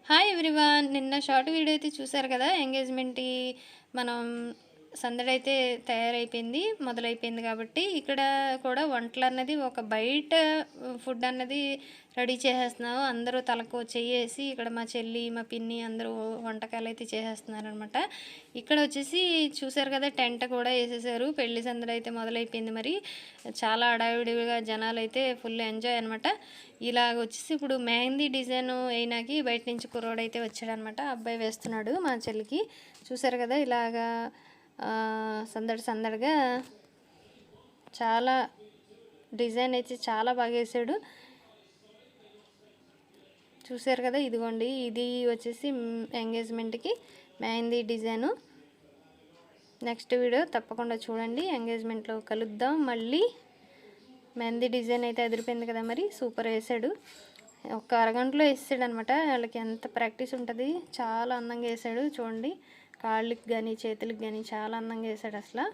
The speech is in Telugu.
Hi everyone. నిన్న షార్ట్ వీడియో అయితే చూసారు కదా. ఎంగేజ్మెంట్‌కి మనం సందడైతే తయారైపోయింది, మొదలైపోయింది కాబట్టి ఇక్కడ కూడా వంటలన్నది ఒక బయట ఫుడ్ అన్నది రెడీ చేసేస్తున్నాము. అందరూ తలకు చెయ్యేసి ఇక్కడ మా చెల్లి, మా పిన్ని అందరూ వంటకాలైతే చేసేస్తున్నారనమాట. ఇక్కడ వచ్చేసి చూసారు కదా, టెంట్ కూడా వేసేసారు. పెళ్లి సందడైతే మొదలైపోయింది. మరి చాలా హడావిడిగా జనాలైతే ఫుల్ ఎంజాయ్ అనమాట. ఇలాగ వచ్చేసి ఇప్పుడు మెహందీ డిజైన్ అయినాకి బయట నుంచి కుర్రోడైతే వచ్చాడనమాట. అబ్బాయి వేస్తున్నాడు మా చెల్లికి. చూసారు కదా, ఇలాగా సందడిగా చాలా డిజైన్ అయితే చాలా బాగా వేసాడు. చూసారు కదా, ఇదిగోండి, ఇది వచ్చేసి ఎంగేజ్మెంట్కి మెహందీ డిజైను. నెక్స్ట్ వీడియో తప్పకుండా చూడండి. ఎంగేజ్మెంట్లో కలుద్దాం మళ్ళీ. మెహందీ డిజైన్ అయితే అదిరిపోయింది కదా, మరి సూపర్ వేసాడు. ఒక అరగంటలో వేసాడు అనమాట. వాళ్ళకి ఎంత ప్రాక్టీస్ ఉంటుంది. చాలా అందంగా వేసాడు చూడండి. కాళ్ళకి కానీ చేతులకి కానీ చాలా అందంగా వేసాడు అసలు.